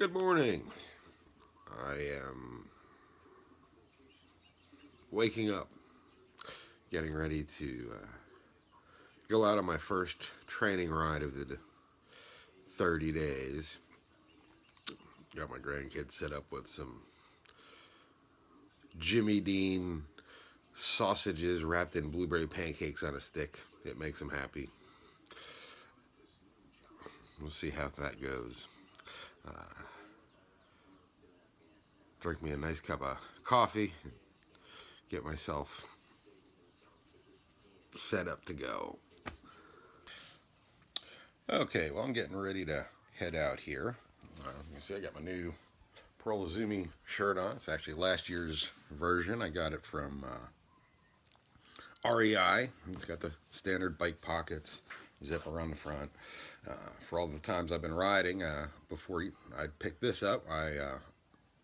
Good morning. I am waking up, getting ready to go out on my first training ride of the 30 days. Got my grandkids set up with some Jimmy Dean sausages wrapped in blueberry pancakes on a stick. It makes them happy. We'll see how that goes. Drink me a nice cup of coffee, get myself set up to go. Okay, well, I'm getting ready to head out here. You can see I got my new Pearl Izumi shirt on. It's actually last year's version. I got it from REI. It's got the standard bike pockets, zip around the front. For all the times I've been riding, before I picked this up, I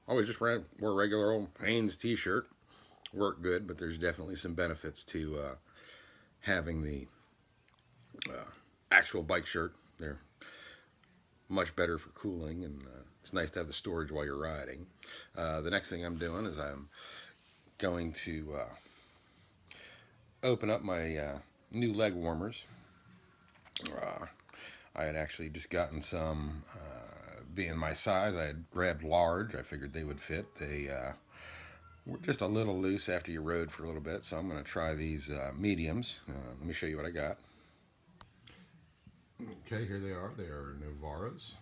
always just wore a regular old Hanes t-shirt. Worked good, but there's definitely some benefits to having the actual bike shirt. They're much better for cooling, and it's nice to have the storage while you're riding. The next thing I'm doing is I'm going to open up my new leg warmers. I had actually just gotten some, being my size, I had grabbed large. I figured they would fit. They were just a little loose after you rode for a little bit, so I'm going to try these mediums. Let me show you what I got. Okay, here they are. They are Novaras.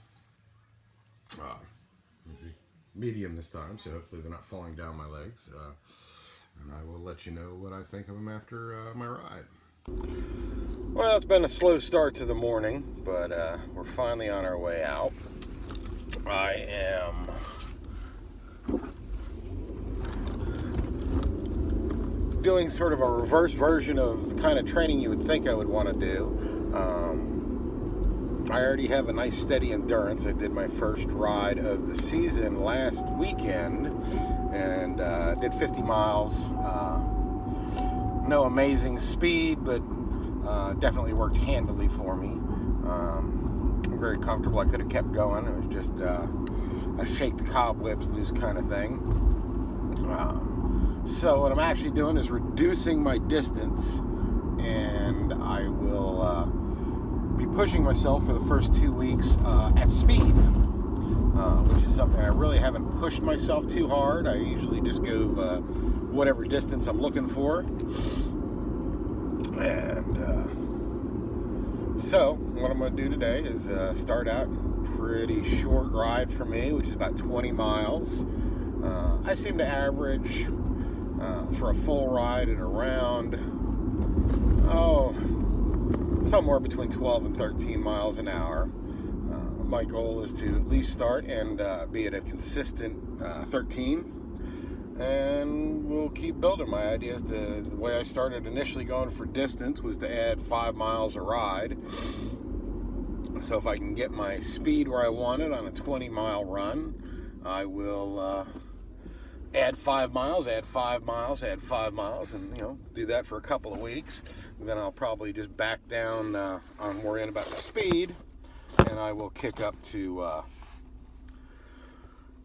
Medium this time, so hopefully they're not falling down my legs. And I will let you know what I think of them after my ride. Well, it's been a slow start to the morning, but we're finally on our way out. I am doing sort of a reverse version of the kind of training you would think I would want to do. I already have a nice steady endurance. I did my first ride of the season last weekend and did 50 miles. No amazing speed, but definitely worked handily for me. I'm very comfortable. I could have kept going. It was just a shake the cobwebs loose kind of thing. So what I'm actually doing is reducing my distance, and I will be pushing myself for the first 2 weeks at speed, which is something I really haven't pushed myself too hard. I usually just go whatever distance I'm looking for. And so what I'm going to do today is start out pretty short ride for me, which is about 20 miles. I seem to average for a full ride at around, somewhere between 12 and 13 miles an hour. My goal is to at least start and be at a consistent 13, and we'll keep building. My idea is the way I started initially going for distance was to add 5 miles a ride. So if I can get my speed where I want it on a 20-mile run, I will add 5 miles, add 5 miles, add 5 miles, and do that for a couple of weeks. And then I'll probably just back down on worrying about the speed, and I will kick up to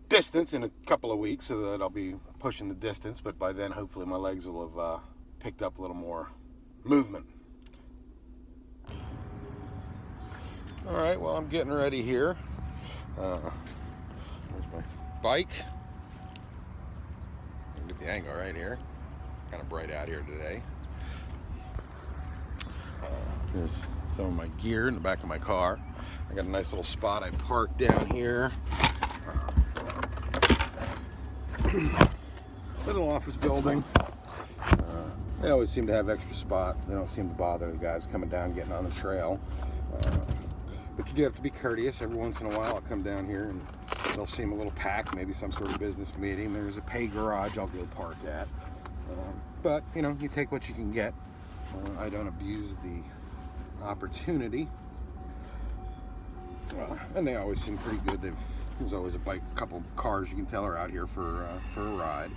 distance in a couple of weeks, so that I'll be pushing the distance, but by then hopefully my legs will have picked up a little more movement. Alright, well, I'm getting ready here. There's my bike. Get the angle right here. Kind of bright out here today. Here's some of my gear in the back of my car. I got a nice little spot I parked down here. Little office building. They always seem to have extra spots. They don't seem to bother the guys coming down getting on the trail. But you do have to be courteous. Every once in a while I'll come down here and they'll seem a little packed, maybe some sort of business meeting. There's a pay garage I'll go park at. But, you take what you can get. I don't abuse the opportunity. And they always seem pretty good. There's always a couple cars you can tell are out here for a ride.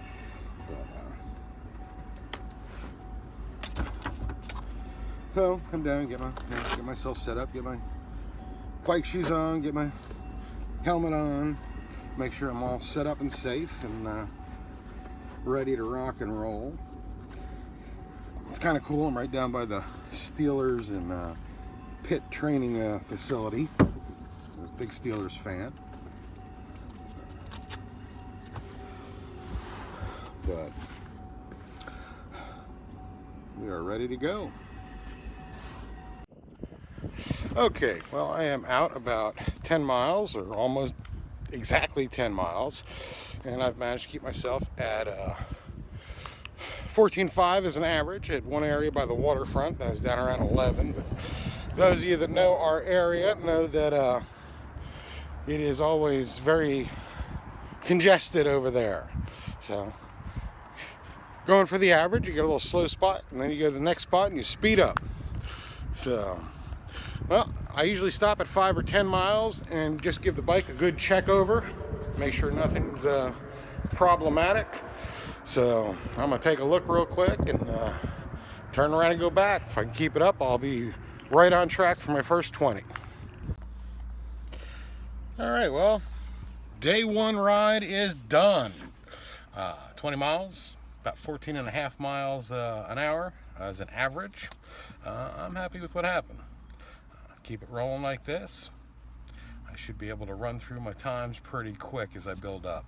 So, come down, get myself set up, get my bike shoes on, get my helmet on, make sure I'm all set up and safe and ready to rock and roll. It's kind of cool. I'm right down by the Steelers and Pitt training facility. I'm a big Steelers fan. But we are ready to go. Okay, well, I am out about 10 miles, or almost exactly 10 miles, and I've managed to keep myself at 14.5 as an average at one area by the waterfront. I was down around 11, but those of you that know our area know that it is always very congested over there. So going for the average, you get a little slow spot, and then you go to the next spot and you speed up. So, well, I usually stop at 5 or 10 miles and just give the bike a good check over, make sure nothing's problematic. So I'm gonna take a look real quick and turn around and go back. If I can keep it up, I'll be right on track for my first 20. All right, well, day one ride is done. 20 miles, about 14.5 miles an hour as an average. I'm happy with what happened. Keep it rolling like this. I should be able to run through my times pretty quick as I build up.